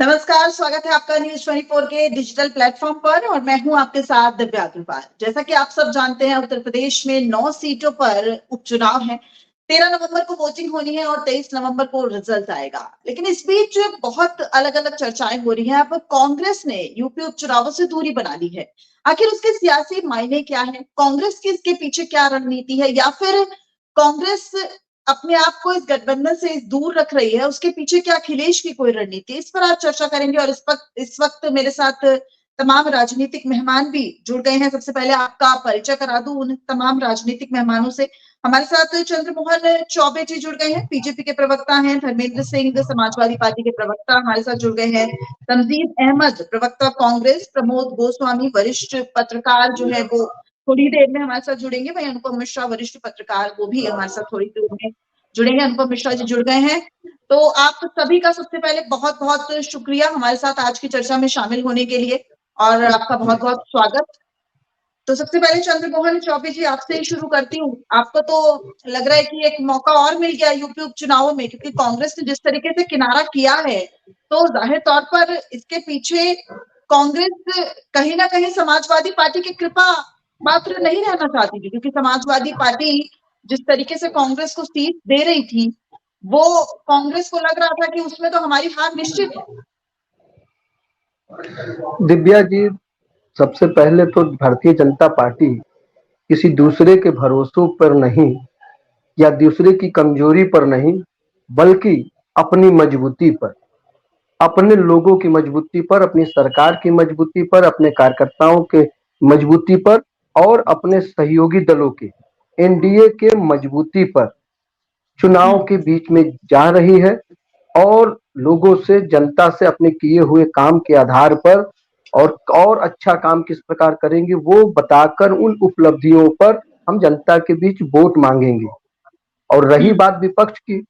नमस्कार, स्वागत है आपका न्यूज 24 के डिजिटल प्लेटफॉर्म पर और मैं हूं आपके साथ दिव्या अग्रवाल। जैसा कि आप सब जानते हैं, उत्तर प्रदेश में 9 सीटों पर उपचुनाव है। 13 नवंबर को वोटिंग होनी है और 23 नवंबर को रिजल्ट आएगा। लेकिन इस बीच बहुत अलग-अलग चर्चाएं हो रही हैं। अब कांग्रेस ने यूपी उपचुनावों से दूरी बना ली है। आखिर उसके सियासी मायने क्या है? कांग्रेस की इसके पीछे क्या रणनीति है, या फिर कांग्रेस अपने आप को इस गठबंधन से दूर रख रही है, उसके पीछे क्या अखिलेश की कोई रणनीति है? इस पर आज चर्चा करेंगे और इस वक्त मेरे साथ तमाम राजनीतिक मेहमान भी जुड़ गए हैं। सबसे पहले आपका परिचय करा दूं उन तमाम राजनीतिक मेहमानों से। हमारे साथ चंद्रमोहन चौबे जी जुड़ गए हैं, बीजेपी के प्रवक्ता हैं। धर्मेंद्र सिंह समाजवादी पार्टी के प्रवक्ता हमारे साथ जुड़ गए हैं। तंजीम अहमद प्रवक्ता कांग्रेस। प्रमोद गोस्वामी वरिष्ठ पत्रकार जो है वो थोड़ी देर में हमारे साथ जुड़ेंगे। वहीं अनुपम मिश्रा वरिष्ठ पत्रकार, वो भी हमारे साथ थोड़ी देर में जुड़ेंगे। अनुपम मिश्रा जी जुड़ गए हैं। तो आप सभी का सबसे पहले बहुत बहुत शुक्रिया हमारे साथ आज की चर्चा में शामिल होने के लिए और आपका बहुत बहुत स्वागत। तो सबसे पहले चंद्रमोहन चौबे जी, आपसे ही शुरू करती हूँ। आपको तो लग रहा है कि एक मौका और मिल गया यूपी उपचुनावों में, क्योंकि कांग्रेस ने जिस तरीके से किनारा किया है, तो जाहिर तौर पर इसके पीछे कांग्रेस कहीं ना कहीं समाजवादी पार्टी की कृपा पात्र नहीं रहना चाहती थी, क्योंकि समाजवादी पार्टी जिस तरीके से कांग्रेस को सीट दे रही थी, वो कांग्रेस को लग रहा था कि उसमें तो हमारी हार निश्चित है। दिव्या जी, सबसे पहले तो भारतीय जनता पार्टी किसी दूसरे के भरोसों पर नहीं या दूसरे की कमजोरी पर नहीं, बल्कि अपनी मजबूती पर, अपने लोगों की मजबूती पर, अपनी सरकार की मजबूती पर, अपने कार्यकर्ताओं के मजबूती पर और अपने सहयोगी दलों के एनडीए के मजबूती पर चुनाव के बीच में जा रही है और लोगों से, जनता से अपने किए हुए काम के आधार पर और अच्छा काम किस प्रकार करेंगे वो बताकर उन उपलब्धियों पर हम जनता के बीच वोट मांगेंगे। और रही बात विपक्ष की,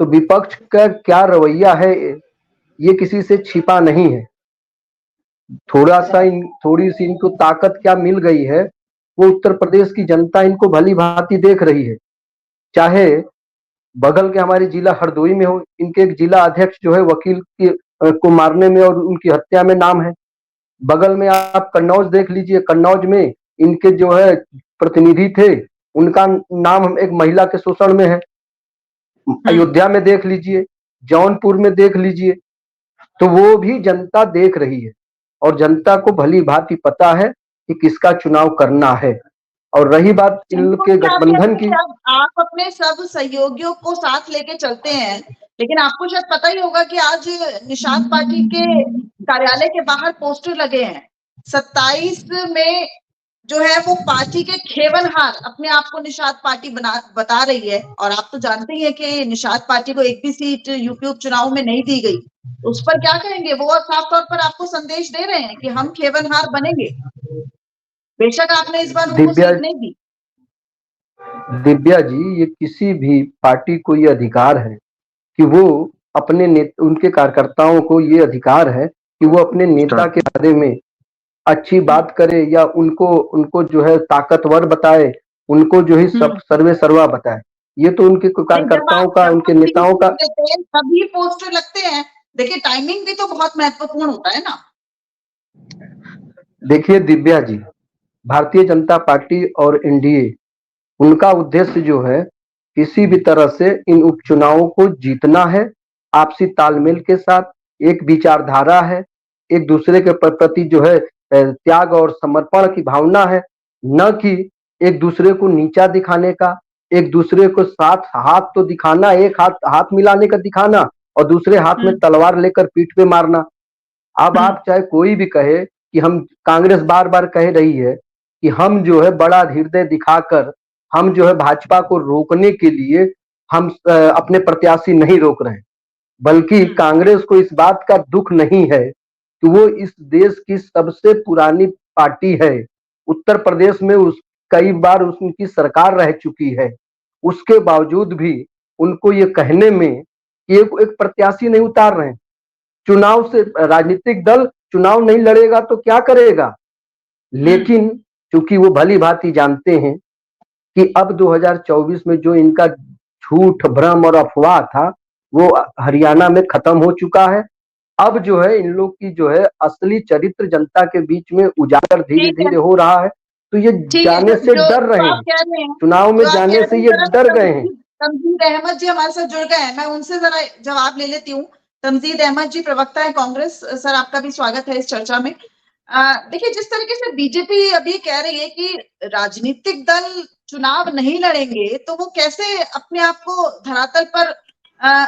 तो विपक्ष का क्या रवैया है ये किसी से छिपा नहीं है। थोड़ी सी इनको ताकत क्या मिल गई है, वो उत्तर प्रदेश की जनता इनको भली भांति देख रही है। चाहे बगल के हमारे जिला हरदोई में हो, इनके एक जिला अध्यक्ष जो है वकील को मारने में और उनकी हत्या में नाम है। बगल में आप कन्नौज देख लीजिए, कन्नौज में इनके जो है प्रतिनिधि थे, उनका नाम एक महिला के शोषण में है। अयोध्या में देख लीजिए, जौनपुर में देख लीजिए, तो वो भी जनता देख रही है और जनता को भली भांति पता है कि किसका चुनाव करना है। और रही बात इनके गठबंधन की, आप अपने सब सहयोगियों को साथ लेके चलते हैं, लेकिन आपको शायद पता ही होगा कि आज निषाद पार्टी के कार्यालय के बाहर पोस्टर लगे हैं। 27 में जो है वो पार्टी के खेवनहार अपने आप को निषाद पार्टी बता रही है, और आप तो जानते ही हैं कि निषाद पार्टी को एक भी सीट यूपी उपचुनाव में नहीं दी गई। उस पर क्या कहेंगे? वो साफ तौर पर आपको संदेश दे रहे हैं कि हम खेवनहार बनेंगे, बेशक आपने इस बार उनको दिव्या सीट नहीं दी। दिव्या जी, ये किसी भी पार्टी को ये अधिकार है कि वो उनके कार्यकर्ताओं को ये अधिकार है कि वो अपने नेता के बारे में अच्छी बात करे या उनको उनको जो है ताकतवर बताए, उनको जो है सब सर्वे सर्वा बताए। ये तो उनके कार्यकर्ताओं का, उनके नेताओं का। सभी पोस्टर लगते हैं। देखिए, टाइमिंग भी तो बहुत महत्वपूर्ण होता है ना। देखिए दिव्या जी, भारतीय जनता पार्टी और एनडीए, उनका उद्देश्य जो है किसी भी तरह से इन उपचुनावों को जीतना है, आपसी तालमेल के साथ। एक विचारधारा है, एक दूसरे के प्रति जो है त्याग और समर्पण की भावना है, न कि एक दूसरे को नीचा दिखाने का, एक दूसरे को साथ हाथ तो दिखाना, एक हाथ मिलाने का दिखाना और दूसरे हाथ में तलवार लेकर पीठ पे मारना। अब आप चाहे कोई भी कहे कि हम, कांग्रेस बार बार कह रही है कि हम जो है बड़ा हृदय दिखाकर हम जो है भाजपा को रोकने के लिए हम अपने प्रत्याशी नहीं रोक रहे हैं, बल्कि कांग्रेस को इस बात का दुख नहीं है कि वो इस देश की सबसे पुरानी पार्टी है। उत्तर प्रदेश में कई बार उनकी सरकार रह चुकी है, उसके बावजूद भी उनको ये कहने में कि एक प्रत्याशी नहीं उतार रहे हैं। चुनाव से राजनीतिक दल चुनाव नहीं लड़ेगा तो क्या करेगा? लेकिन चूंकि वो भली भांति जानते हैं कि अब 2024 में जो इनका झूठ, भ्रम और अफवाह था वो हरियाणा में खत्म हो चुका है अब जो है इन लोग की जो है असली चरित्र जनता के बीच में उजागर धीरे ठीक है, धीरे हो रहा है। तो ये ठीक है। जाने जो से जो डर जो रहे आप हैं, कह रहे हैं, चुनाव में जो आप कह जाने से रहे हैं, ये जरा डर गए हैं। तमजीद अहमद जी हमारे साथ जुड़ गए हैं, मैं उनसे जरा जवाब ले लेती हूँ। तमजीद अहमद जी प्रवक्ता है कांग्रेस, सर आपका भी स्वागत है इस चर्चा में। देखिए, जिस तरीके से बीजेपी अभी कह रही है कि राजनीतिक दल चुनाव नहीं लड़ेंगे, तो वो कैसे अपने आप को धरातल पर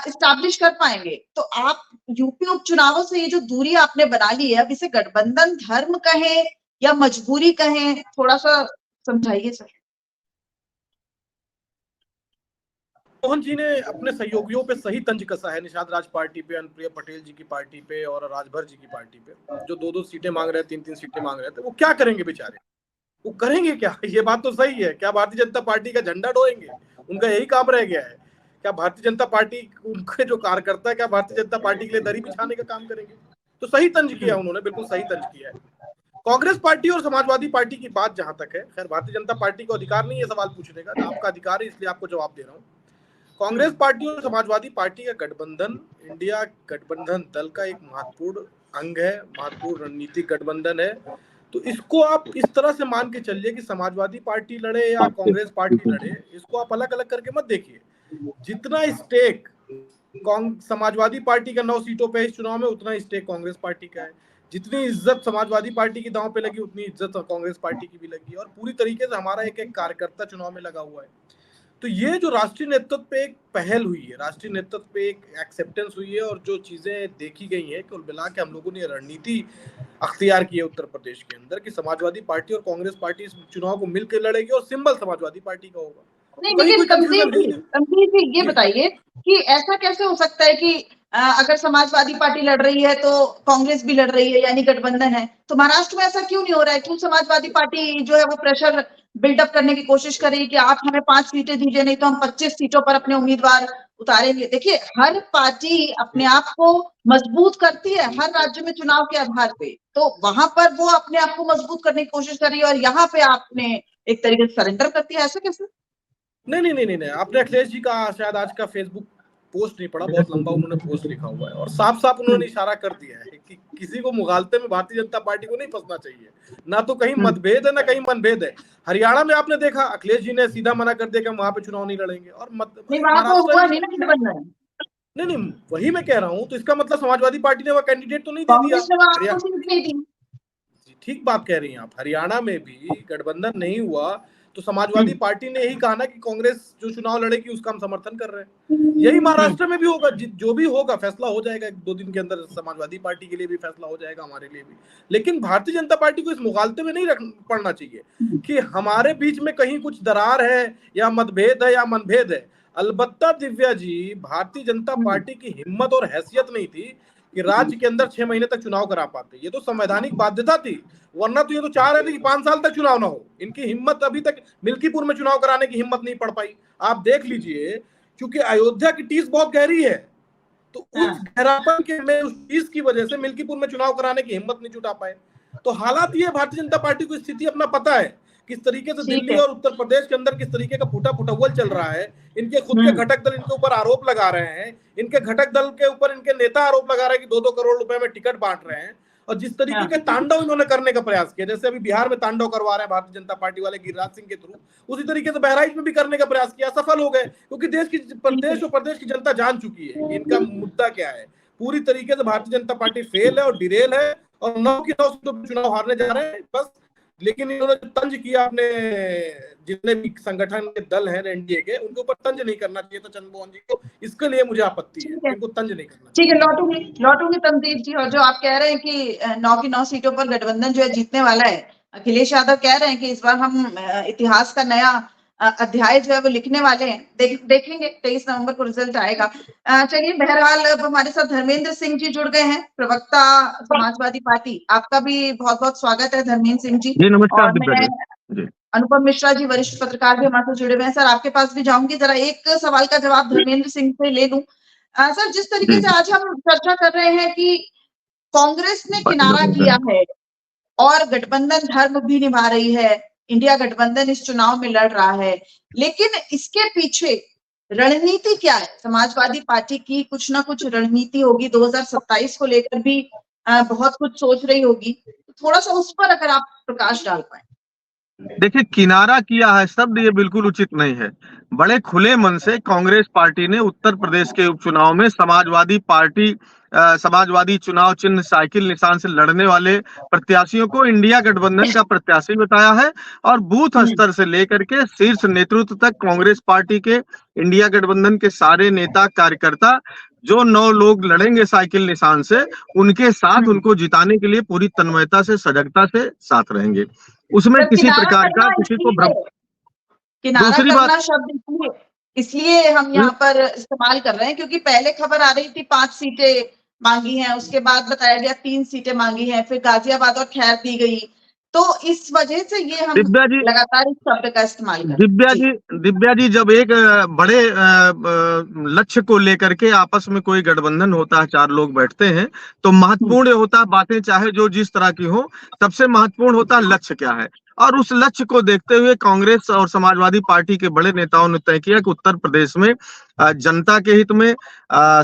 इस्टेब्लिश कर पाएंगे? तो आप यूपी उपचुनावों से ये जो दूरी आपने बना ली है, अब इसे गठबंधन धर्म कहें या मजबूरी कहें, थोड़ा सा समझाइए सर। मोहन जी ने अपने सहयोगियों पे सही तंज कसा है, निषाद राज पार्टी पे, अनुप्रिया पटेल जी की पार्टी पे और राजभर जी की पार्टी पे, जो 2-2 सीटें मांग रहे थे, 3-3 सीटें मांग रहे थे। वो क्या करेंगे बेचारे? वो करेंगे क्या? ये बात तो सही है। क्या भारतीय जनता पार्टी का झंडा ढोएंगे? उनका यही काम रह गया है। क्या भारतीय जनता पार्टी, उनके जो कार्यकर्ता है, क्या भारतीय जनता पार्टी के लिए दरी बिछाने का काम करेंगे? तो सही तंज किया उन्होंने, बिल्कुल सही तंज किया है। कांग्रेस पार्टी और समाजवादी पार्टी की बात जहां तक है, खैर भारतीय जनता पार्टी को अधिकार नहीं है सवाल पूछने का, आपका अधिकार है, इसलिए आपको जवाब दे रहा हूँ। कांग्रेस पार्टी और समाजवादी पार्टी का गठबंधन इंडिया गठबंधन दल का एक महत्वपूर्ण अंग है, महत्वपूर्ण रणनीतिक गठबंधन है। तो इसको आप इस तरह से मान के चलिए कि समाजवादी पार्टी लड़े या कांग्रेस पार्टी लड़े, इसको आप अलग अलग करके मत देखिए। जितना स्टेक समाजवादी पार्टी का 9 सीटों पे इस चुनाव में, उतना स्टेक कांग्रेस पार्टी का है। जितनी इज्जत समाजवादी पार्टी की दांव पे लगी, उतनी इज्जत कांग्रेस पार्टी की भी लगी, और पूरी तरीके से हमारा एक एक कार्यकर्ता चुनाव में लगा हुआ है। तो ये जो राष्ट्रीय नेतृत्व पे एक पहल हुई है, राष्ट्रीय नेतृत्व पे एक एक्सेप्टेंस हुई है, और जो चीजें देखी गई हैं, कुल मिला के हम लोगों ने रणनीति अख्तियार की है उत्तर प्रदेश के अंदर कि समाजवादी पार्टी और कांग्रेस पार्टी इस चुनाव को मिलकर लड़ेगी और सिंबल समाजवादी पार्टी का होगा। नहीं, कहीं लेकिन कोई कंफ्यूजन नहीं है। तमजीद जी ये जी। बताइए कि ऐसा कैसे हो सकता है कि अगर समाजवादी पार्टी लड़ रही है तो कांग्रेस भी लड़ रही है, यानी गठबंधन है, तो महाराष्ट्र में ऐसा क्यों नहीं हो रहा है? क्यों समाजवादी पार्टी जो है वो प्रेशर बिल्डअप करने की कोशिश कर रही है कि आप हमें 5 सीटें दीजिए, नहीं तो हम 25 सीटों पर अपने उम्मीदवार उतारेंगे? देखिए, हर पार्टी अपने आप को मजबूत करती है हर राज्य में चुनाव के आधार पे, तो वहां पर वो अपने आप को मजबूत करने की कोशिश कर रही है और यहाँ पे आपने एक तरीके से सरेंडर कर दिया, ऐसा कैसे? नहीं, आपने अखिलेश जी का शायद आज का फेसबुक पोस्ट नहीं पढ़ा, बहुत लंबा उन्होंने पोस्ट लिखा हुआ है, और साफ साफ उन्होंने इशारा कर दिया है कि किसी को मुगालते में भारतीय जनता पार्टी को नहीं फंसना चाहिए। ना तो कहीं मतभेद है, ना कहीं मनभेद है। हरियाणा में आपने देखा, अखिलेश जी ने सीधा मना कर दिया कि हम वहां पे चुनाव नहीं लड़ेंगे, और नहीं, वहां तो महाराष्ट्र हुआ में नहीं ना गठबंधन। नहीं, वही मैं कह रहा हूँ। तो इसका मतलब समाजवादी पार्टी ने वह कैंडिडेट तो नहीं दे दिया। कांग्रेस ने वहां आपको सीट नहीं दी। ठीक बात कह रही हैं आप। हरियाणा में भी गठबंधन नहीं हुआ तो समाजवादी पार्टी ने यही कहा ना कि कांग्रेस जो चुनाव लड़ेगी उसका हम समर्थन कर रहे हैं। यही महाराष्ट्र में भी होगा। जो भी होगा फैसला हो जाएगा 1-2 दिन के अंदर। समाजवादी पार्टी के लिए भी फैसला हो जाएगा, हमारे लिए भी। लेकिन भारतीय जनता पार्टी को इस मुगालते में नहीं पड़ना चाहिए कि हमारे बीच में कहीं कुछ दरार है या मतभेद है या मनभेद है। अलबत्ता दिव्या जी, भारतीय जनता पार्टी की हिम्मत और हैसियत नहीं थी कि राज्य के अंदर 6 महीने तक चुनाव करा पाते। ये तो संवैधानिक बाध्यता थी, वरना तो ये तो चाह रहे थे कि 5 साल तक चुनाव ना हो। इनकी हिम्मत अभी तक मिल्कीपुर में चुनाव कराने की हिम्मत नहीं पड़ पाई। आप देख लीजिए, क्योंकि अयोध्या की टीस बहुत गहरी है, तो उस गहरापन के में उस टीस की वजह से मिल्कीपुर में चुनाव कराने की हिम्मत नहीं जुटा पाए। तो हालात ये, भारतीय जनता पार्टी को स्थिति अपना पता है किस तरीके से दिल्ली और उत्तर प्रदेश के अंदर किस तरीके का फूटा फुटव्वल चल रहा है। इनके खुद के घटक दल इनके ऊपर आरोप लगा रहे हैं। इनके घटक दल के ऊपर इनके नेता आरोप लगा रहे हैं कि 2-2 करोड़ रुपए में टिकट बांट रहे हैं। और जिस तरीके के तांडव इन्होंने करने का प्रयास किया, जैसे अभी बिहार में तांडव करवा रहे हैं भारतीय जनता पार्टी वाले गिरिराज सिंह के थ्रू, उसी तरीके से बहराइच में भी करने का प्रयास किया, सफल हो गए। क्योंकि देश और प्रदेश की जनता जान चुकी है इनका मुद्दा क्या है। पूरी तरीके से भारतीय जनता पार्टी फेल है और डिरेल है, और 9 की 9 सीटों पर चुनाव हारने जा रहे हैं बस। लेकिन इन्होंने तंज किया अपने जितने भी संगठन के दल हैं एनडीए के, उनके ऊपर तंज नहीं करना चाहिए था चंद्रमोहन जी को। इसके लिए मुझे आपत्ति है, इनको तंज नहीं करना चाहिए। ठीक है, लौटूंगी तमजीद जी। और जो आप कह रहे हैं कि 9 की 9 सीटों पर गठबंधन जो है जीतने वाला है, अखिलेश यादव कह रहे हैं कि इस बार हम इतिहास का नया अध्याय जो है वो लिखने वाले हैं। देखेंगे 23 नवंबर को रिजल्ट आएगा। चलिए, बहरहाल अब हमारे साथ धर्मेंद्र सिंह जी जुड़ गए हैं, प्रवक्ता समाजवादी पार्टी। आपका भी बहुत बहुत स्वागत है धर्मेंद्र सिंह जी। नमस्कार और मैं अनुपम मिश्रा जी, वरिष्ठ पत्रकार भी हमारे साथ जुड़े हुए हैं। सर, आपके पास भी जाऊंगी, जरा एक सवाल का जवाब धर्मेंद्र सिंह से ले लूं। सर, जिस तरीके से आज हम चर्चा कर रहे हैं कि कांग्रेस ने किनारा किया है और गठबंधन धर्म भी निभा रही है, इंडिया गठबंधन इस चुनाव में लड़ रहा है, लेकिन इसके पीछे रणनीति क्या है समाजवादी पार्टी की? कुछ ना कुछ रणनीति होगी, 2027 को लेकर भी बहुत कुछ सोच रही होगी, तो थोड़ा सा उस पर अगर आप प्रकाश डाल पाए। देखिए, किनारा किया है शब्द ये बिल्कुल उचित नहीं है। बड़े खुले मन से कांग्रेस पार्टी ने उत्तर प्रदेश के उपचुनाव में समाजवादी चुनाव चिन्ह साइकिल निशान से लड़ने वाले प्रत्याशियों को इंडिया गठबंधन का प्रत्याशी बताया है और बूथ स्तर से लेकर के शीर्ष नेतृत्व तक कांग्रेस पार्टी के इंडिया गठबंधन के सारे नेता कार्यकर्ता जो 9 लोग लड़ेंगे साइकिल निशान से, उनके साथ उनको जिताने के लिए पूरी तन्मयता से, सजगता से साथ रहेंगे। उसमें किसी प्रकार का किसी को किनारा दूसरी करना बात शब्द इसलिए हम यहाँ पर इस्तेमाल कर रहे हैं क्योंकि पहले खबर आ रही थी 5 सीटें मांगी हैं, उसके बाद बताया गया 3 सीटें मांगी हैं, फिर गाजियाबाद और खैर दी गई, तो इस वजह से ये हम लगातार इस शब्द का इस्तेमाल कर रहे हैं। दिव्या जी जब एक बड़े लक्ष्य को लेकर के आपस में कोई गठबंधन होता है, 4 लोग बैठते हैं, तो महत्वपूर्ण होता है बातें चाहे जो जिस तरह की हो, सबसे महत्वपूर्ण होता है लक्ष्य क्या है। और उस लक्ष्य को देखते हुए कांग्रेस और समाजवादी पार्टी के बड़े नेताओं ने तय किया कि उत्तर प्रदेश में जनता के हित में,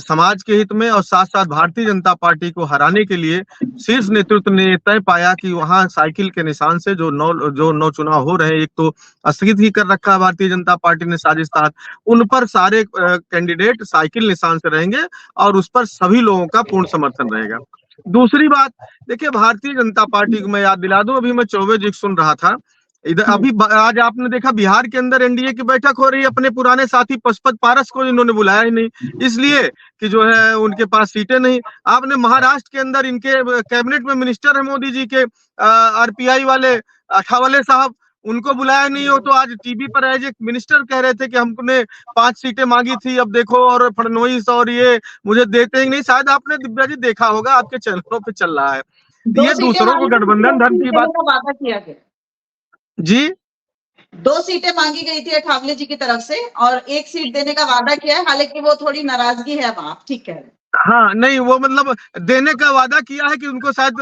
समाज के हित में और साथ साथ भारतीय जनता पार्टी को हराने के लिए शीर्ष नेतृत्व ने तय पाया कि वहां साइकिल के निशान से जो नौ चुनाव हो रहे हैं, एक तो स्थगित ही कर रखा है भारतीय जनता पार्टी ने साजिश तहत, उन पर सारे कैंडिडेट साइकिल निशान से रहेंगे और उस पर सभी लोगों का पूर्ण समर्थन रहेगा। दूसरी बात, देखिए भारतीय जनता पार्टी को मैं याद दिला दूं, अभी मैं चौबे जी सुन रहा था इधर, अभी आज आपने देखा बिहार के अंदर एनडीए की बैठक हो रही है, अपने पुराने साथी पशुपत पारस को इन्होंने बुलाया ही नहीं, इसलिए कि जो है उनके पास सीटें नहीं। आपने महाराष्ट्र के अंदर इनके कैबिनेट में मिनिस्टर है मोदी जी के आरपीआई वाले अठावले साहब, उनको बुलाया नहीं हो, तो आज टीवी पर एज एक मिनिस्टर कह रहे थे कि हमने 5 सीटें मांगी थी, अब देखो और फडणवीस और ये मुझे देते ही नहीं। शायद आपने दिव्या जी देखा होगा, आपके चैनलों पे चल रहा है। ये दूसरों को गठबंधन धर्म की बात वादा किया गया जी, 2 सीटें मांगी गई थी अठावले जी की तरफ से और 1 सीट देने का वादा किया है, हालांकि वो थोड़ी नाराजगी है, अब आप ठीक कह रहे हैं। हाँ नहीं, वो मतलब देने का वादा किया है कि उनको शायद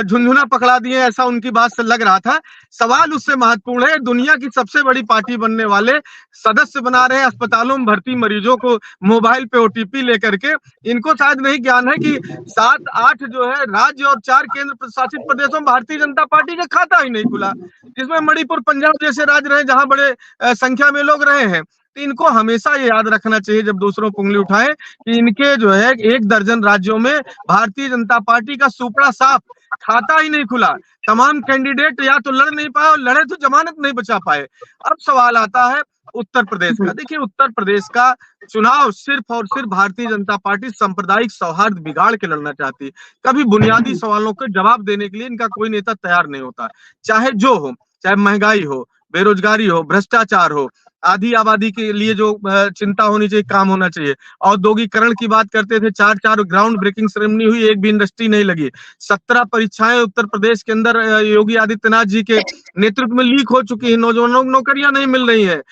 झुंझुना पकड़ा दिए, ऐसा उनकी बात से लग रहा था। सवाल उससे महत्वपूर्ण है, दुनिया की सबसे बड़ी पार्टी बनने वाले सदस्य बना रहे अस्पतालों में भर्ती मरीजों को मोबाइल पे ओटीपी लेकर के, इनको शायद नहीं ज्ञान है कि 7-8 जो है राज्य और 4 केंद्र शासित प्रदेशों में भारतीय जनता पार्टी का खाता ही नहीं खुला, जिसमें मणिपुर, पंजाब जैसे राज्य रहे जहां बड़े संख्या में लोग रहे हैं। तो इनको हमेशा ये याद रखना चाहिए जब दूसरों को उंगली उठाएं कि इनके जो है 1 दर्जन राज्यों में भारतीय जनता पार्टी का सुपड़ा साफ खाता ही नहीं खुला। तमाम कैंडिडेट या तो लड़ नहीं पाए और लड़े तो जमानत नहीं बचा पाए। अब सवाल आता है उत्तर प्रदेश का। देखिए उत्तर प्रदेश का चुनाव सिर्फ और सिर्फ भारतीय जनता पार्टी सांप्रदायिक सौहार्द बिगाड़ के लड़ना चाहती है। कभी बुनियादी सवालों के जवाब देने के लिए इनका कोई नेता तैयार नहीं होता, चाहे जो हो, चाहे महंगाई हो, बेरोजगारी हो, भ्रष्टाचार हो, आधी आबादी के लिए जो चिंता होनी चाहिए, काम होना चाहिए। औद्योगिकरण की बात करते थे, 4 ग्राउंड ब्रेकिंग सेरेमनी हुई, एक भी इंडस्ट्री नहीं लगी। 17 परीक्षाएं उत्तर प्रदेश के अंदर योगी आदित्यनाथ जी के नेतृत्व में लीक हो चुकी है, नौजवानों को नौकरियां नहीं मिल रही है,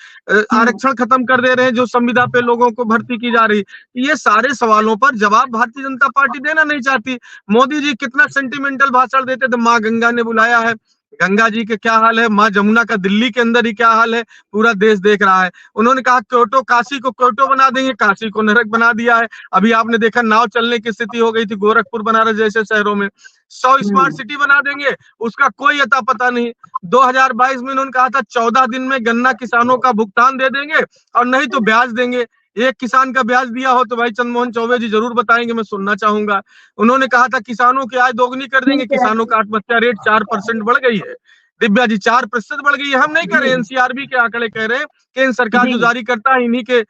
आरक्षण खत्म कर दे रहे हैं जो संविदा पे लोगों को भर्ती की जा रही। ये सारे सवालों पर जवाब भारतीय जनता पार्टी देना नहीं चाहती। मोदी जी कितना सेंटिमेंटल भाषण देते थे, माँ गंगा ने बुलाया है, गंगा जी के क्या हाल है, माँ जमुना का दिल्ली के अंदर ही क्या हाल है, पूरा देश देख रहा है। उन्होंने कहा क्योटो, काशी को क्योटो बना देंगे, काशी को नरक बना दिया है। अभी आपने देखा नाव चलने की स्थिति हो गई थी गोरखपुर, बनारस जैसे शहरों में। 100 स्मार्ट सिटी बना देंगे, उसका कोई अता पता नहीं। 2022 में उन्होंने कहा था 14 दिन में गन्ना किसानों का भुगतान दे देंगे और नहीं तो ब्याज देंगे। एक किसान का ब्याज दिया हो तो भाई चंद्रमोहन चौबे जी जरूर बताएंगे, मैं सुनना चाहूंगा। उन्होंने कहा था किसानों की आय दोगुनी कर देंगे, किसानों का आत्महत्या रेट 4% बढ़ गई है। दिव्या जी 4% बढ़ गई है, हम नहीं कह रहे, एनसीआरबी के आंकड़े कह रहे हैं, केंद्र सरकार जो जारी करता है, इन्हीं के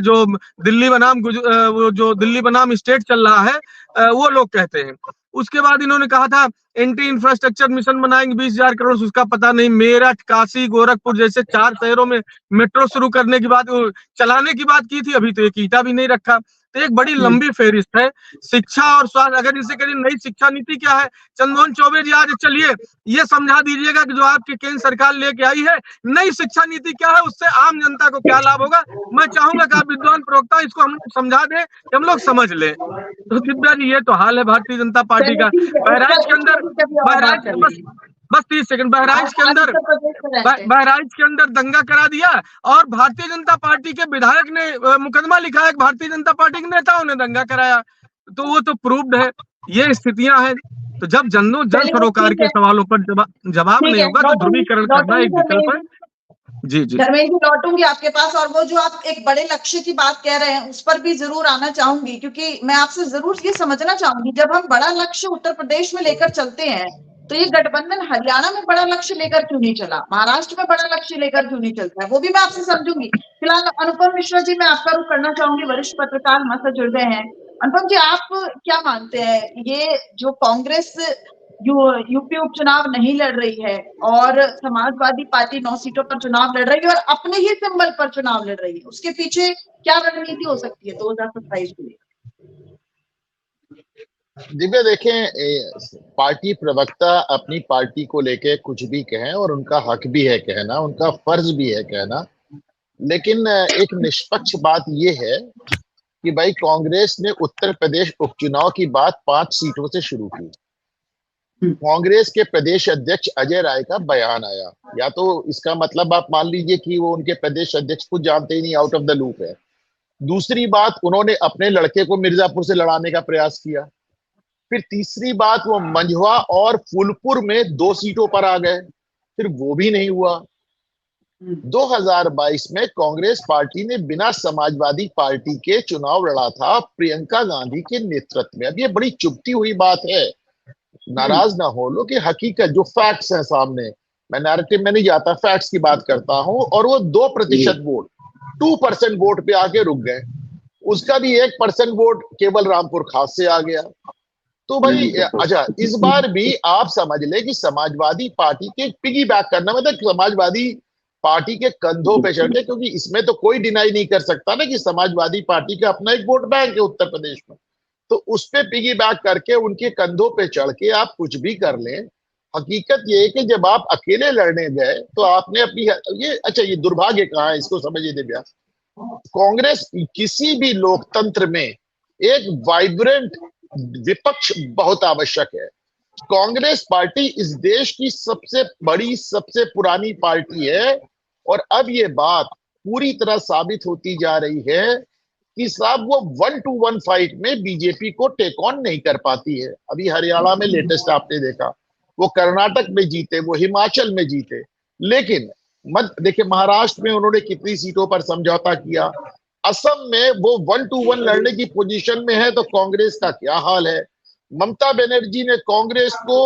जो दिल्ली बनाम स्टेट चल रहा है वो लोग कहते हैं। उसके बाद इन्होंने कहा था एंटी इंफ्रास्ट्रक्चर मिशन बनाएंगे 20,000 करोड़, उसका पता नहीं। मेरठ, काशी, गोरखपुर जैसे 4 शहरों में मेट्रो शुरू करने की बात, चलाने की बात की थी, अभी तो एक ईंटा भी नहीं रखा। तो एक बड़ी लंबी फेहरिस्त है। शिक्षा और स्वास्थ्य, अगर इसे कहें नई शिक्षा नीति क्या है, चंद्रमोहन चौबे जी आज चलिए ये समझा दीजिएगा कि जो आपकी केंद्र सरकार लेके आई है नई शिक्षा नीति क्या है, उससे आम जनता को क्या लाभ होगा। मैं चाहूंगा कि आप विद्वान प्रवक्ता इसको हम समझा दें कि हम लोग समझ लें। तो दिव्या जी ये तो हाल है भारतीय जनता पार्टी का। बहराइच के अंदर बस 30 सेकंड। बहराइच के अंदर उत्तर प्रदेश में रहते हैं। बहराइच के अंदर दंगा करा दिया और भारतीय जनता पार्टी के विधायक ने मुकदमा लिखा है, भारतीय जनता पार्टी के नेताओं ने दंगा कराया, तो वो तो प्रूव्ड है। ये स्थितियां हैं। तो जब जन चलिए, सरोकार ठीक के है, सवालों पर जवाब ठीक नहीं है, होगा तो ध्रुवीकरण करना एक विकल्प है। जी जी धर्मेंद्र जी, लौटूंगी आपके पास, और वो जो आप एक बड़े लक्ष्य की बात कह रहे हैं उस पर भी जरूर आना चाहूंगी, क्योंकि मैं आपसे जरूर ये समझना चाहूंगी, जब हम बड़ा लक्ष्य उत्तर प्रदेश में लेकर चलते हैं तो ये गठबंधन हरियाणा में बड़ा लक्ष्य लेकर क्यों नहीं चला, महाराष्ट्र में बड़ा लक्ष्य लेकर क्यों नहीं चलता है, वो भी मैं आपसे समझूंगी। फिलहाल अनुपम मिश्रा जी, मैं आपका रुख करना चाहूंगी, वरिष्ठ पत्रकार हमसे जुड़ गए हैं। अनुपम जी, आप क्या मानते हैं, ये जो कांग्रेस यूपी उपचुनाव नहीं लड़ रही है और समाजवादी पार्टी 9 सीटों पर चुनाव लड़ रही है और अपने ही सिंबल पर चुनाव लड़ रही है, उसके पीछे क्या रणनीति हो सकती है 2027 के लिए? दिव्या, देखें, पार्टी प्रवक्ता अपनी पार्टी को लेके कुछ भी कहें और उनका हक भी है कहना, उनका फर्ज भी है कहना, लेकिन एक निष्पक्ष बात यह है कि भाई कांग्रेस ने उत्तर प्रदेश उपचुनाव की बात 5 सीटों से शुरू की। कांग्रेस के प्रदेश अध्यक्ष अजय राय का बयान आया, या तो इसका मतलब आप मान लीजिए कि वो उनके प्रदेश अध्यक्ष को जानते ही नहीं, आउट ऑफ द लूप है। दूसरी बात, उन्होंने अपने लड़के को मिर्जापुर से लड़ाने का प्रयास किया। फिर तीसरी बात, वो मंझवा और फूलपुर में 2 सीटों पर आ गए, फिर वो भी नहीं हुआ। 2022 में कांग्रेस पार्टी ने बिना समाजवादी पार्टी के चुनाव लड़ा था प्रियंका गांधी के नेतृत्व में। अब ये बड़ी चुभती हुई बात है, नाराज ना हो लो, कि हकीकत जो फैक्ट्स हैं सामने, मैं नैरेटिव में नहीं जाता, फैक्ट्स की बात करता हूं। और वो 2% वोट, 2% वोट पे आके रुक गए। उसका भी 1% वोट केवल रामपुर खास से आ गया। तो भाई अच्छा, इस बार भी आप समझ ले कि समाजवादी पार्टी के पिगी बैक करना, मतलब समाजवादी पार्टी के कंधों पे चढ़ के, क्योंकि इसमें तो कोई डिनाई नहीं कर सकता ना कि समाजवादी पार्टी का अपना एक वोट बैंक है उत्तर प्रदेश में, तो उस पे पिगी बैक करके उनके कंधों पे चढ़ के आप कुछ भी कर लें। हकीकत ये है कि जब आप अकेले लड़ने गए तो आपने अपनी ये दुर्भाग्य कहाँ है, इसको समझिए दिव्या। कांग्रेस किसी भी लोकतंत्र में एक वाइब्रेंट विपक्ष बहुत आवश्यक है। कांग्रेस पार्टी इस देश की सबसे बड़ी, सबसे पुरानी पार्टी है, और अब ये बात पूरी तरह साबित होती जा रही है कि साहब वो 1-to-1 फाइट में बीजेपी को टेक ऑन नहीं कर पाती है। अभी हरियाणा में लेटेस्ट आपने देखा, वो कर्नाटक में जीते, वो हिमाचल में जीते, लेकिन मत देखिए महाराष्ट्र में उन्होंने कितनी सीटों पर समझौता किया। असम में वो 1-to-1 लड़ने की पोजीशन में है, तो कांग्रेस का क्या हाल है। ममता बनर्जी ने कांग्रेस को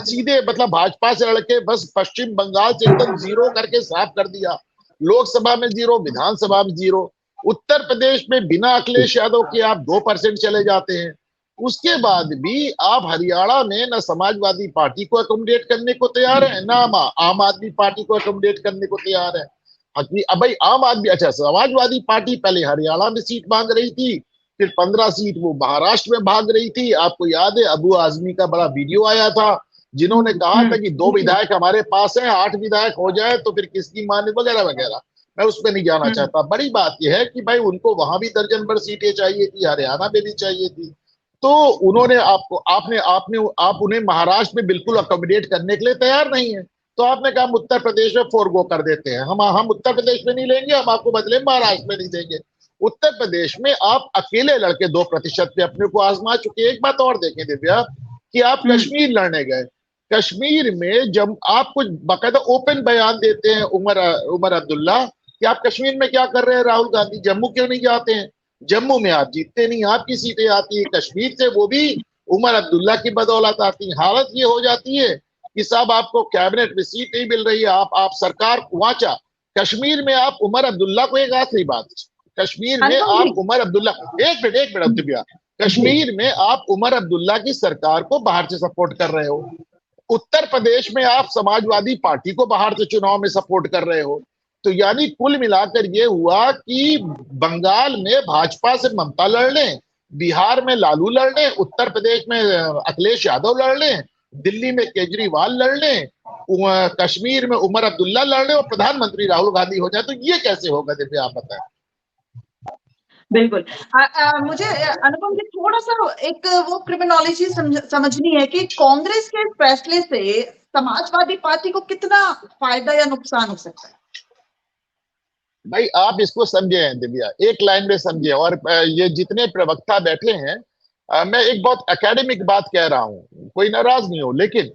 सीधे मतलब भाजपा से लड़के बस पश्चिम बंगाल से एकदम जीरो करके साफ कर दिया। लोकसभा में जीरो, विधानसभा में जीरो। उत्तर प्रदेश में बिना अखिलेश यादव के आप 2% चले जाते हैं। उसके बाद भी आप हरियाणा में न समाजवादी पार्टी को अकोमोडेट करने को तैयार है, ना आम आदमी पार्टी को अकोमोडेट करने को तैयार है। अब भाई आम आदमी, अच्छा समाजवादी पार्टी पहले हरियाणा में सीट मांग रही थी, फिर 15 सीट वो महाराष्ट्र में भाग रही थी। आपको याद है अबू आजमी का बड़ा वीडियो आया था, जिन्होंने कहा था कि 2 विधायक हमारे पास हैं, 8 विधायक हो जाए तो फिर किसकी माने, वगैरह वगैरह। मैं उसमें नहीं जाना चाहता। बड़ी बात यह है कि भाई उनको वहां भी दर्जन भर सीटें चाहिए थी, हरियाणा में भी चाहिए थी, तो उन्होंने आप उन्हें महाराष्ट्र में बिल्कुल अकोमोडेट करने के लिए तैयार नहीं है, तो आपने कहा हम उत्तर प्रदेश में फोरगो कर देते हैं, हम उत्तर प्रदेश में नहीं लेंगे, हम आपको बदले महाराष्ट्र में नहीं देंगे। उत्तर प्रदेश में आप अकेले लड़के 2% पे अपने को आजमा चुके। एक बात और देखें दिव्या, कि आप कश्मीर लड़ने गए, कश्मीर में जब आप कुछ बाकायदा ओपन बयान देते हैं उमर अब्दुल्ला कि आप कश्मीर में क्या कर रहे हैं राहुल गांधी, जम्मू क्यों नहीं जाते हैं। जम्मू में आप जीतते नहीं, आपकी सीटें आती है कश्मीर से, वो भी उमर अब्दुल्ला की बदौलत आती है। हालत ये हो जाती है कि साहब आपको कैबिनेट में सीट नहीं मिल रही है, आप सरकार वाचा। कश्मीर में आप उमर अब्दुल्ला को, एक आखिरी बात, कश्मीर में आप उमर अब्दुल्ला, एक मिनट दिव्या, कश्मीर में आप उमर अब्दुल्ला की सरकार को बाहर से सपोर्ट कर रहे हो। उत्तर प्रदेश में आप समाजवादी पार्टी को बाहर से चुनाव में सपोर्ट कर रहे हो। तो यानी कुल मिलाकर ये हुआ कि बंगाल में भाजपा से ममता लड़ लें, बिहार में लालू लड़ लें, उत्तर प्रदेश में अखिलेश यादव लड़ लें, दिल्ली में केजरीवाल लड़ लें, कश्मीर में उमर अब्दुल्ला लड़ लें और प्रधानमंत्री राहुल गांधी हो जाए, तो ये कैसे होगा दिव्या, आप बताएं। बिल्कुल। मुझे अनुपम जी थोड़ा सा एक वो क्रिमिनोलॉजी समझनी है कि कांग्रेस के फैसले से समाजवादी पार्टी को कितना फायदा या नुकसान हो सकता है? भाई आप इसको समझे हैं दिव्या, एक लाइन में समझे। और ये जितने प्रवक्ता बैठे हैं, मैं एक बहुत एकेडमिक बात कह रहा हूं, कोई नाराज नहीं हो, लेकिन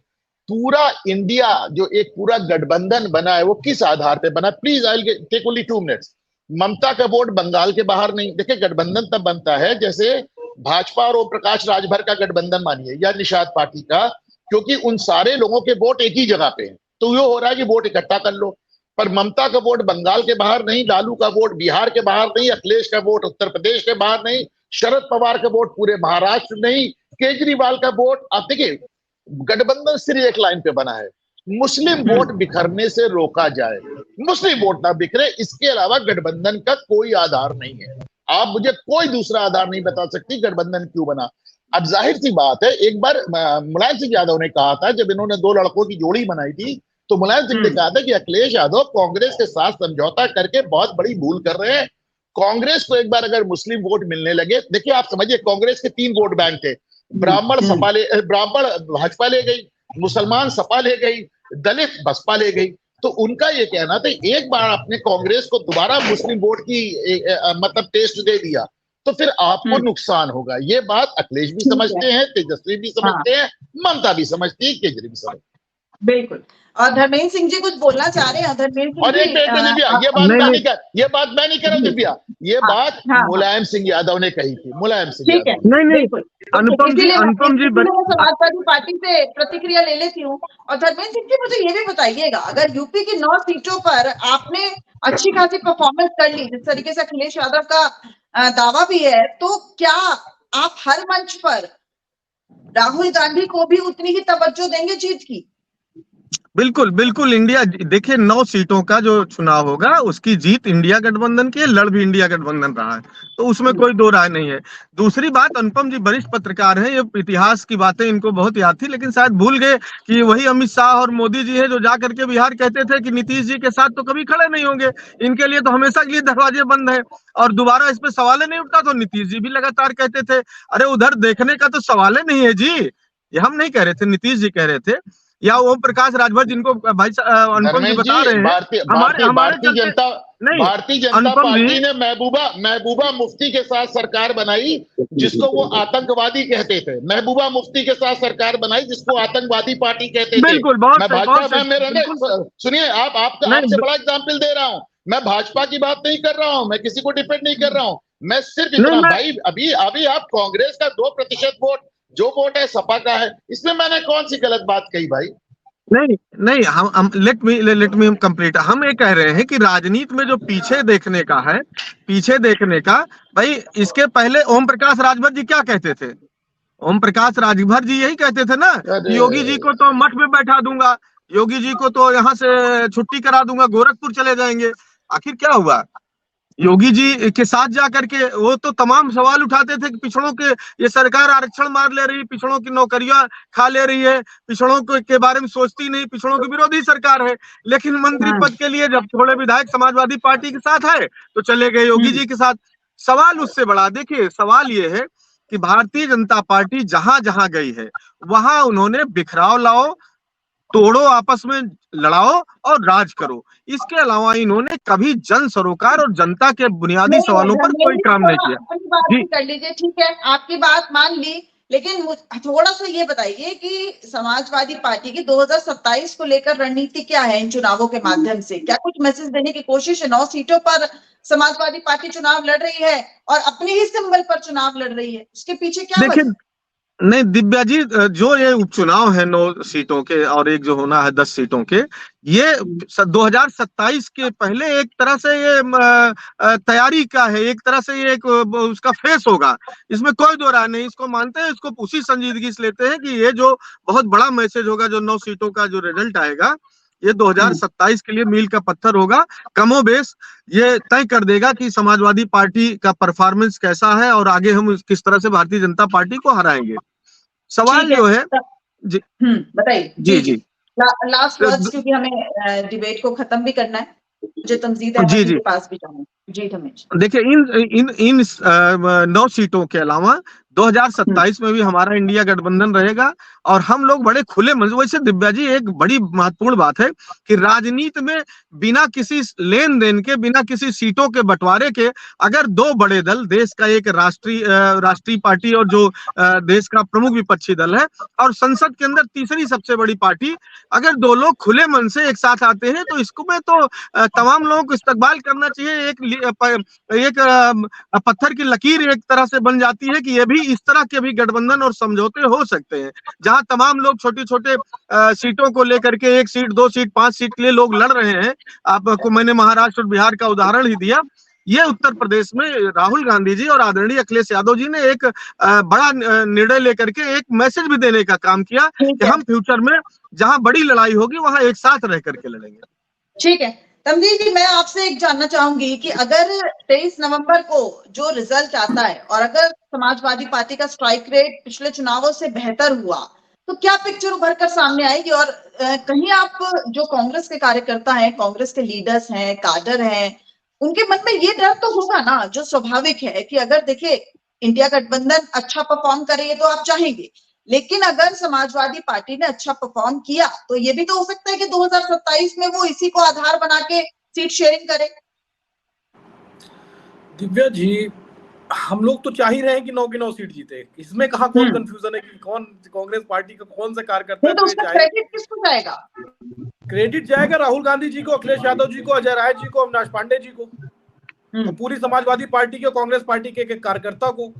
पूरा इंडिया जो एक पूरा गठबंधन बना है वो किस आधार पे बना? Please I will take only 2 minutes. Mamata का वोट बंगाल के बाहर नहीं। देखिए, गठबंधन तब बनता है जैसे भाजपा और ओम प्रकाश राजभर का गठबंधन मानिए, या निषाद पार्टी का, क्योंकि उन सारे लोगों के वोट एक ही जगह पे हैं, तो ये हो रहा है कि वोट इकट्ठा कर लो। पर ममता का वोट बंगाल के बाहर नहीं, लालू का वोट बिहार के बाहर नहीं, अखिलेश का वोट उत्तर प्रदेश के बाहर नहीं, शरद पवार का वोट पूरे महाराष्ट्र नहीं, केजरीवाल का वोट, आप देखिए गठबंधन सिर्फ एक लाइन पे बना है, मुस्लिम वोट बिखरने से रोका जाए, मुस्लिम वोट ना बिखरे, इसके अलावा गठबंधन का कोई आधार नहीं है। आप मुझे कोई दूसरा आधार नहीं बता सकती गठबंधन क्यों बना। अब जाहिर सी बात है, एक बार मुलायम सिंह यादव ने कहा था, जब इन्होंने 2 लड़कों की जोड़ी बनाई थी, तो मुलायम सिंह ने कहा था कि अखिलेश यादव कांग्रेस के साथ समझौता करके बहुत बड़ी भूल कर रहे हैं। कांग्रेस को एक बार अगर मुस्लिम वोट मिलने लगे, देखिए आप समझिए, कांग्रेस के 3 वोट बैंक थे, ब्राह्मण भाजपा ले गई, मुसलमान सपा ले गई, दलित बसपा ले गई। तो उनका ये कहना था, एक बार आपने कांग्रेस को दोबारा मुस्लिम वोट की मतलब टेस्ट दे दिया तो फिर आपको नुकसान होगा। ये बात अखिलेश भी समझते हैं, तेजस्वी भी समझते हैं, ममता भी समझती है, केजरी भी समझते हैं। बिल्कुल। और धर्मेंद्र सिंह जी कुछ बोलना चाह रहे हैं? धर्मेंद्र सिंह और एक मिनट में दिव्या, ये बात मैं नहीं कर रहा दिव्या, ये बात मुलायम सिंह यादव ने कही थी, मुलायम सिंह ठीक है, नहीं अनुपम जी समाजवादी पार्टी से प्रतिक्रिया ले लेती हूँ। और धर्मेंद्र सिंह जी, मुझे ये भी बताइएगा, अगर यूपी की 9 सीटों पर आपने अच्छी खासी परफॉर्मेंस कर ली, जिस तरीके से अखिलेश यादव का दावा भी है, तो क्या आप हर मंच पर राहुल गांधी को भी उतनी ही तवज्जो देंगे जीत की? बिल्कुल बिल्कुल। इंडिया देखिए, 9 सीटों का जो चुनाव होगा उसकी जीत इंडिया गठबंधन की है, लड़ भी इंडिया गठबंधन रहा है, तो उसमें कोई दो राय नहीं है। दूसरी बात, अनुपम जी वरिष्ठ पत्रकार हैं, ये इतिहास की बातें इनको बहुत याद थी, लेकिन शायद भूल गए कि वही अमित शाह और मोदी जी है जो जा करके बिहार कहते थे कि नीतीश जी के साथ तो कभी खड़े नहीं होंगे, इनके लिए तो हमेशा के लिए दरवाजे बंद है, और दोबारा इस पे सवाल नहीं उठता। तो नीतीश जी भी लगातार कहते थे, अरे उधर देखने का तो सवाल नहीं है जी, ये हम नहीं कह रहे थे, नीतीश जी कह रहे थे, या ओम प्रकाश राजभर, जिनको भाई अनुपम जी बता रहे हैं। भारतीय जनता पार्टी ने महबूबा मुफ्ती के साथ सरकार बनाई, जिसको वो आतंकवादी कहते थे। महबूबा मुफ्ती के साथ सरकार बनाई, जिसको आतंकवादी पार्टी कहते थे। बिल्कुल, मैं भाजपा में सुनिए, आपसे बड़ा एग्जाम्पल दे रहा हूँ, मैं भाजपा की बात नहीं कर रहा हूँ, मैं किसी को डिपेंड नहीं कर रहा हूँ, मैं सिर्फ इतना, भाई अभी आप कांग्रेस का 2% वोट, जो वोट है सपा का है, इसमें मैंने कौन सी गलत बात कही भाई? नहीं, हम लेट मी हम कंप्लीट। हम ये कह रहे हैं कि राजनीति में जो पीछे देखने का है, पीछे देखने का, भाई इसके पहले ओम प्रकाश राजभर जी क्या कहते थे? ओम प्रकाश राजभर जी यही कहते थे ना, योगी जी को तो मठ में बैठा दूंगा, योगी जी को तो यहाँ से छुट्टी करा दूंगा, गोरखपुर चले जाएंगे। आखिर क्या हुआ? योगी जी के साथ जाकर के वो तो तमाम सवाल उठाते थे कि पिछड़ों के, ये सरकार आरक्षण मार ले रही है, पिछड़ों की नौकरियां खा ले रही है, पिछड़ों के बारे में सोचती नहीं, पिछड़ों की विरोधी सरकार है। लेकिन मंत्री पद के लिए जब थोड़े विधायक समाजवादी पार्टी के साथ है तो चले गए योगी जी के साथ। सवाल उससे बड़ा, देखिए सवाल ये है कि भारतीय जनता पार्टी जहां जहां गई है वहां उन्होंने बिखराव लाओ, तोड़ो, आपस में लड़ाओ और राज करो। इसके अलावा इन्होंने कभी जन सरोकार और जनता के बुनियादी सवालों पर कोई काम नहीं किया। अपनी बात भी कर लीजिए, ठीक है, आपकी बात मान ली, लेकिन थोड़ा सा ये बताइए कि समाजवादी पार्टी की 2027 को लेकर रणनीति क्या है इन चुनावों के माध्यम से? क्या कुछ मैसेज देने की कोशिश है? 9 सीटों पर समाजवादी पार्टी चुनाव लड़ रही है और अपने ही सिंबल पर चुनाव लड़ रही है, उसके पीछे क्या वजह? नहीं दिव्या जी, जो ये उपचुनाव है 9 सीटों के और एक जो होना है 10 सीटों के, ये 2027 के पहले एक तरह से ये तैयारी का है, एक तरह से ये एक उसका फेस होगा, इसमें कोई दो राय नहीं। इसको मानते हैं, इसको उसी संजीदगी से लेते हैं कि ये जो बहुत बड़ा मैसेज होगा, जो 9 सीटों का जो रिजल्ट आएगा, ये 2027 के लिए मील का पत्थर होगा। कमोबेश ये तय कर देगा कि समाजवादी पार्टी का परफॉर्मेंस कैसा है और आगे हम किस तरह से भारतीय जनता पार्टी को हराएंगे। सवाल जो है जी, बताइए जी लास्ट वर्ड्स, क्योंकि हमें डिबेट को खत्म भी करना है, मुझे तमजीद अहमद के पास भी जाना है। जी धर्मेश, देखिए इन 9 सीटों के अलावा 2027 में भी हमारा इंडिया गठबंधन रहेगा और हम लोग बड़े खुले मन। वैसे दिव्या जी, एक बड़ी महत्वपूर्ण बात है कि राजनीति में बिना किसी लेन देन के, बिना किसी सीटों के बंटवारे के, अगर दो बड़े दल, देश का एक राष्ट्रीय पार्टी और जो देश का प्रमुख विपक्षी दल है, और संसद के अंदर तीसरी सबसे बड़ी पार्टी, अगर दो लोग खुले मन से एक साथ आते हैं तो इसको में तो तमाम लोगों को इस्तकबाल करना चाहिए। एक पत्थर की लकीर एक तरह से बन जाती है कि ये भी, इस तरह के भी गठबंधन और समझौते हो सकते हैं, जहां तमाम लोग छोटे छोटे सीटों को लेकर के 1 सीट 2 सीट 5 सीट के लिए लोग लड़ रहे हैं। आपको मैंने महाराष्ट्र और बिहार का उदाहरण ही दिया। ये उत्तर प्रदेश में राहुल गांधी जी और आदरणीय अखिलेश यादव जी ने एक बड़ा निर्णय लेकर के एक मैसेज भी देने का काम किया कि हम फ्यूचर में जहां बड़ी लड़ाई होगी वहां एक साथ रह करके लड़ेंगे। ठीक है तमजील जी, मैं आपसे एक जानना चाहूंगी कि अगर 23 नवंबर को जो रिजल्ट आता है और अगर समाजवादी पार्टी का स्ट्राइक रेट पिछले चुनावों से बेहतर हुआ तो क्या पिक्चर उभर कर सामने आएगी? और कहीं आप जो कांग्रेस के कार्यकर्ता हैं, कांग्रेस के लीडर्स हैं, काडर हैं, उनके मन में ये डर तो होगा ना, जो स्वाभाविक है कि अगर देखिए इंडिया गठबंधन अच्छा परफॉर्म करे तो आप चाहेंगे, लेकिन अगर समाजवादी पार्टी ने अच्छा परफॉर्म किया तो ये भी तो हो सकता है कि 2027 में वो इसी को आधार बना के सीट शेयरिंग करे। दिव्या जी, हम लोग तो चाह ही रहे हैं कि 9 की 9 सीट जीते। इसमें कहाँ कौन कंफ्यूजन है कि कौन कांग्रेस पार्टी का कौन सा कार्यकर्ता है तो उसका क्रेडिट किसको जाएगा? क्रेडिट जाएगा राहुल गांधी जी को, अखिलेश यादव जी को, अजय राय जी को, अविनाश पांडे जी को, तो पूरी समाजवादी पार्टी के, कांग्रेस पार्टी के एक कार्यकर्ता को,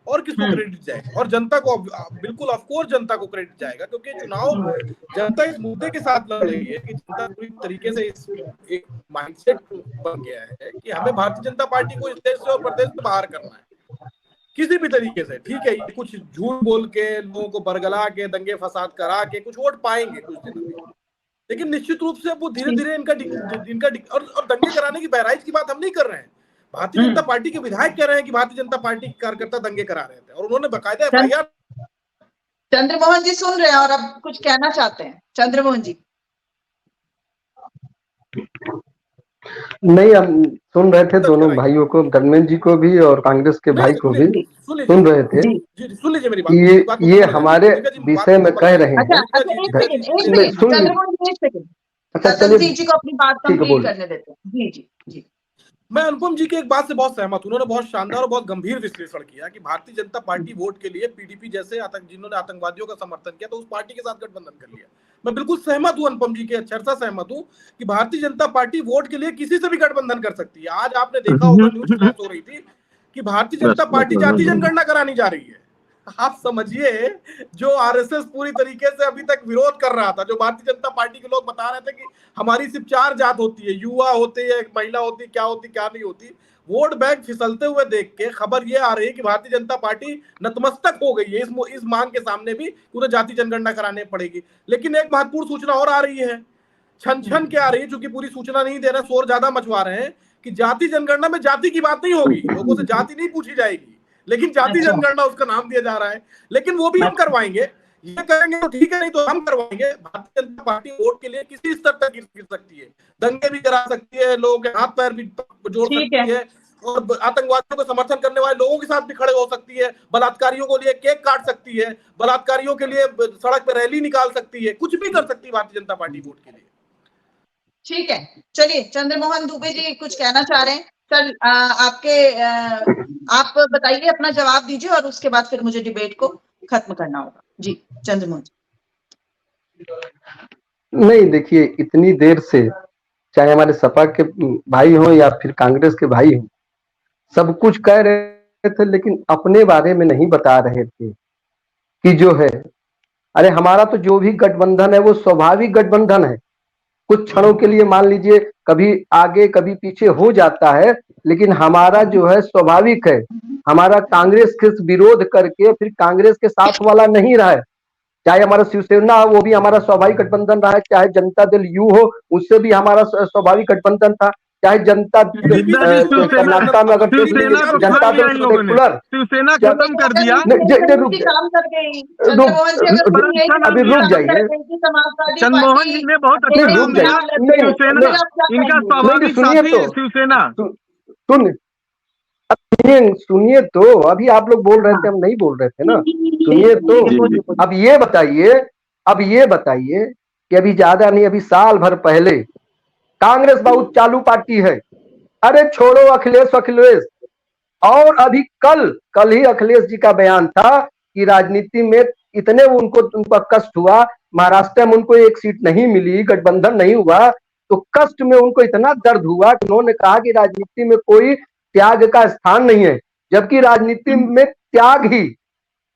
और किसको क्रेडिट जाएगा? और जनता को, बिल्कुल ऑफ कोर्स जनता को क्रेडिट जाएगा, क्योंकि चुनाव जनता इस मुद्दे के साथ लड़ रही है कि जनता पूरी तरीके से इस एक माइंडसेट बन गया है कि हमें भारतीय जनता पार्टी को इस देश से और प्रदेश से बाहर करना है किसी भी तरीके से। ठीक है, ये कुछ झूठ बोल के, लोगों को बरगला के, दंगे फसाद करा के कुछ वोट पाएंगे कुछ दिनों में, लेकिन निश्चित रूप से वो धीरे धीरे इनका और दंगे कराने की बहराइच की बात हम नहीं कर रहे हैं। भारतीय जनता पार्टी के विधायक कह रहे हैं कि भारतीय जनता पार्टी के कार्यकर्ता दंगे करा रहे थे, और उन्होंने बकायदा FIR। चंद्रमोहन जी सुन रहे हैं और अब कुछ कहना चाहते हैं। चंद्रमोहन जी। नहीं, हम सुन रहे थे दोनों भाइयों को, धर्मेंद्र जी को भी और कांग्रेस के भाई को भी सुन रहे थे। सुन लीजिए मेरी बात। ये हमारे विषय में कह रहे हैं। अच्छा चलिए जी को अपनी बात कंप्लीट करने देते हैं। जी जी जी। मैं अनुपम जी की एक बात से बहुत सहमत हूं। उन्होंने बहुत शानदार और बहुत गंभीर विश्लेषण किया कि भारतीय जनता पार्टी वोट के लिए PDP जैसे जिन्होंने आतंकवादियों का समर्थन किया तो उस पार्टी के साथ गठबंधन कर लिया। मैं बिल्कुल सहमत हूं अनुपम जी के अक्षरशः सहमत हूं कि भारतीय जनता पार्टी वोट के लिए किसी से भी गठबंधन कर सकती है। आज आपने देखा होगा, न्यूज फ्लैश हो रही थी कि भारतीय जनता पार्टी जाति जनगणना करानी जा रही है। आप समझिए, जो RSS पूरी तरीके से अभी तक विरोध कर रहा था, जो भारतीय जनता पार्टी के लोग बता रहे थे कि हमारी सिर्फ 4 जात होती है, युवा होती है, महिला होती, क्या नहीं होती, वोट बैंक फिसलते हुए देख के खबर ये आ रही है कि भारतीय जनता पार्टी नतमस्तक हो गई है इस मांग के सामने भी उन्हें जाति जनगणना करानी पड़ेगी। लेकिन एक महत्वपूर्ण सूचना और आ रही है, छन के आ रही है, चूंकि पूरी सूचना नहीं दे रहे, शोर ज्यादा मचवा रहे हैं कि जाति जनगणना में जाति की बात नहीं होगी, लोगों से जाति नहीं पूछी जाएगी, लेकिन जाति जनगणना उसका नाम दिया जा रहा है। लेकिन वो भी हम करवाएंगे, ये करेंगे तो ठीक है, नहीं तो हम करवाएंगे। भारतीय जनता पार्टी वोट के लिए किसी स्तर तक गिर सकती है, दंगे भी करा सकती है, लोगों के हाथ पैर भी जोड़ सकती है, और आतंकवादियों को समर्थन करने वाले लोगों के साथ भी खड़े हो सकती है, बलात्कारियों को लिए केक काट सकती है, बलात्कारियों के लिए सड़क पर रैली निकाल सकती है, कुछ भी कर सकती है भारतीय जनता पार्टी वोट के लिए। ठीक है, चलिए चंद्रमोहन दुबे जी कुछ कहना चाह रहे हैं। सर आप बताइए, अपना जवाब दीजिए और उसके बाद फिर मुझे डिबेट को खत्म करना होगा। जी चंद्रमोहन। नहीं, देखिए, इतनी देर से चाहे हमारे सपा के भाई हो या फिर कांग्रेस के भाई हो, सब कुछ कह रहे थे, लेकिन अपने बारे में नहीं बता रहे थे कि जो है, अरे हमारा तो जो भी गठबंधन है वो स्वाभाविक गठबंधन है। कुछ क्षणों के लिए मान लीजिए कभी आगे कभी पीछे हो जाता है, लेकिन हमारा जो है स्वाभाविक है। हमारा कांग्रेस के विरोध करके फिर कांग्रेस के साथ वाला नहीं रहा है। चाहे हमारा शिवसेना हो, वो भी हमारा स्वाभाविक गठबंधन रहा है, चाहे जनता दल यू हो, उससे भी हमारा स्वाभाविक गठबंधन था, चाहे जनता कर्नाटक में अगर जनता दल सेकुलर शिवसेना खत्म कर दिया, अभी रुक जाइए। चंद्रमोहन जी ने बहुत अच्छा काम किया। शिवसेना इनका स्वाभाविक साथी शिवसेना। सुन सुनिए सुनिए तो, अभी आप लोग बोल रहे थे, हम नहीं बोल रहे थे ना, सुनिए तो। अब ये बताइए कि अभी ज्यादा नहीं, अभी साल भर पहले कांग्रेस बहुत चालू पार्टी है। अरे छोड़ो अखिलेश अखिलेश, और अभी कल ही अखिलेश जी का बयान था कि राजनीति में इतने उनका कष्ट हुआ, महाराष्ट्र में उनको एक सीट नहीं मिली, गठबंधन नहीं हुआ, तो कष्ट में उनको इतना दर्द हुआ कि उन्होंने कहा कि राजनीति में कोई त्याग का स्थान नहीं है, जबकि राजनीति में त्याग ही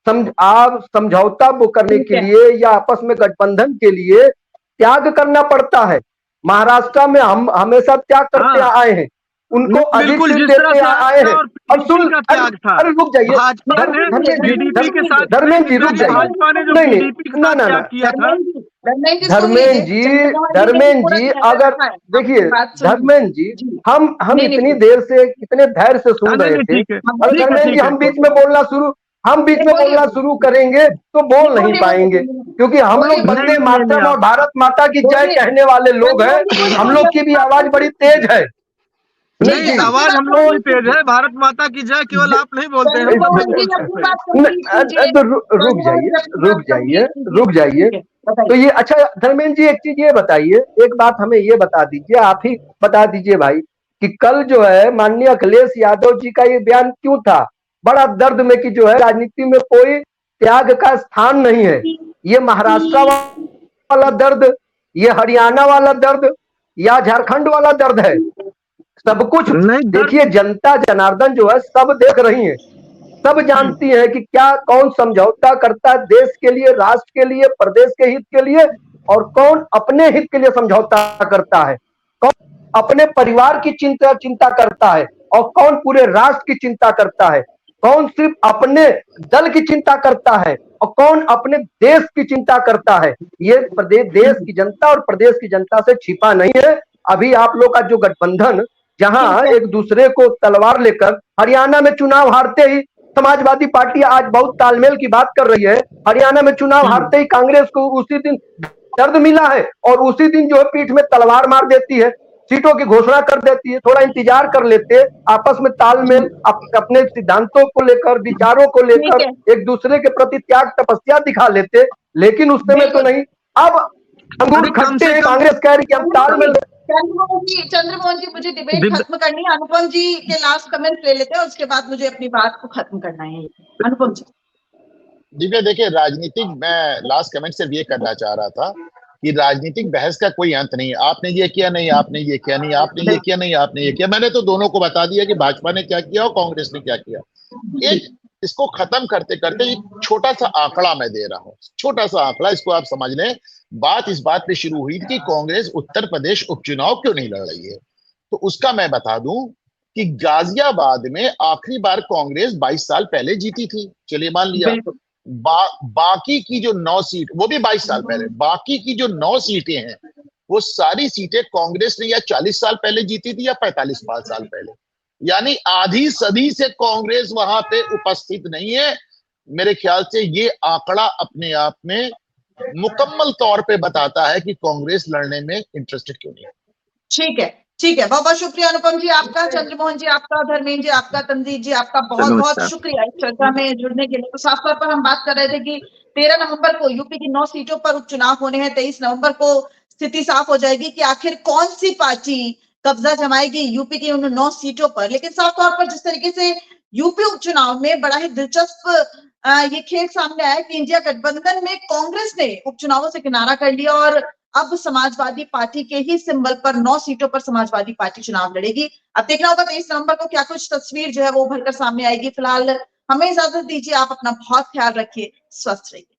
आप समझौता वो करने के लिए या आपस में गठबंधन के लिए त्याग करना पड़ता है। महाराष्ट्र में हम हमेशा त्याग करते आए हैं, उनको अधिक सीट देते आए हैं। अब सुन, अरे रुक जाइए धर्मेंद्र जी, रुक जाइए, धर्मेंद्र जी अगर देखिए धर्मेंद्र जी, हम इतनी देर से इतने धैर्य से सुन रहे थे, और धर्मेंद्र जी हम बीच में बोलना शुरू करेंगे तो बोल नहीं पाएंगे, क्योंकि हम लोग वंदे मातरम और भारत माता की जय कहने वाले लोग हैं, हम लोग की भी आवाज बड़ी तेज है। नहीं, आवाज हम लोग की तेज है, भारत माता की जय केवल आप नहीं बोलते हैं। रुक जाइए। तो ये अच्छा धर्मेंद्र जी, एक चीज ये बताइए, एक बात हमें ये बता दीजिए, आप ही बता दीजिए भाई, कि कल जो है माननीय अखिलेश यादव जी का ये बयान क्यों था बड़ा दर्द में, कि जो है राजनीति में कोई त्याग का स्थान नहीं है। ये महाराष्ट्र वाला दर्द, ये हरियाणा वाला दर्द, या झारखंड वाला दर्द है? सब कुछ देखिए, जनता जनार्दन जो है सब देख रही है, सब जानती है कि क्या कौन समझौता करता है देश के लिए, राष्ट्र के लिए, प्रदेश के हित के लिए, और कौन अपने हित के लिए समझौता करता है, कौन अपने परिवार की चिंता करता है, और कौन पूरे राष्ट्र की चिंता करता है, कौन सिर्फ अपने दल की चिंता करता है, और कौन अपने देश की चिंता करता है। ये प्रदेश, देश की जनता और प्रदेश की जनता से छिपा नहीं है। अभी आप लोग का जो गठबंधन, जहां एक दूसरे को तलवार लेकर, हरियाणा में चुनाव हारते ही समाजवादी पार्टी आज बहुत तालमेल की बात कर रही है, हरियाणा में चुनाव हारते ही कांग्रेस को उसी दिन दर्द मिला है, और उसी दिन जो है पीठ में तलवार मार देती है, सीटों की घोषणा कर देती है। थोड़ा इंतजार कर लेते, आपस में तालमेल, अपने सिद्धांतों को लेकर, विचारों को लेकर एक दूसरे के प्रति त्याग तपस्या दिखा लेते, लेकिन उस समय तो नहीं। अब अंगूर खट्टे हैं, कांग्रेस कह रही है हम तालमेल। चंद्रमोहन जी, मुझे डिबेट खत्म करनी है, अनुपम जी के लास्ट कमेंट ले लेते हैं, उसके बाद मुझे अपनी बात को खत्म करना है। अनुपम जी। दिव्या देखिए, राजनीतिक, मैं लास्ट कमेंट सिर्फ ये करना चाह रहा था कि राजनीतिक बहस का कोई अंत नहीं। आपने ये किया नहीं, आपने ये किया नहीं, आपने ये किया नहीं, आपने ये किया। मैंने तो दोनों को बता दिया कि भाजपा ने क्या किया और कांग्रेस ने क्या किया। एक इसको खत्म करते करते एक छोटा सा आंकड़ा मैं दे रहा हूं, छोटा सा आंकड़ा, इसको आप समझ लें। बात इस बात पे शुरू हुई थी कि कांग्रेस उत्तर प्रदेश उपचुनाव क्यों नहीं लड़ रही है, तो उसका मैं बता दूं कि गाजियाबाद में आखिरी बार कांग्रेस 22 साल पहले जीती थी, चलिए मान लिया। बाकी की जो 9 सीट, वो भी 22 साल पहले, बाकी की जो 9 सीटें हैं वो सारी सीटें कांग्रेस ने या 40 साल पहले जीती थी या 45 साल पहले, यानी आधी सदी से कांग्रेस वहां पे उपस्थित नहीं है। मेरे ख्याल से ये आंकड़ा अपने आप में मुकम्मल तौर पे बताता है कि कांग्रेस लड़ने में इंटरेस्टेड क्यों नहीं है। ठीक है, बहुत बहुत शुक्रिया अनुपम जी आपका, चंद्रमोहन जी आपका, धर्मेंद्र जी आपका, तनवीर जी आपका, बहुत बहुत शुक्रिया इस चर्चा में जुड़ने के लिए। तो साफ तौर पर हम बात कर रहे थे कि 13 नवंबर को यूपी की 9 सीटों पर उपचुनाव होने हैं। 23 नवंबर को स्थिति साफ हो जाएगी कि आखिर कौन सी पार्टी कब्जा जमाएगी यूपी की उन 9 सीटों पर। लेकिन साफ तौर पर जिस तरीके से यूपी उपचुनाव में बड़ा ही दिलचस्प ये खेल सामने आया कि इंडिया गठबंधन में कांग्रेस ने उपचुनावों से किनारा कर लिया, और अब समाजवादी पार्टी के ही सिंबल पर 9 सीटों पर समाजवादी पार्टी चुनाव लड़ेगी। अब देखना होगा 23 नवंबर को क्या कुछ तस्वीर जो है वो उभर कर सामने आएगी। फिलहाल हमें इजाजत दीजिए, आप अपना बहुत ख्याल रखिए, स्वस्थ रहिए।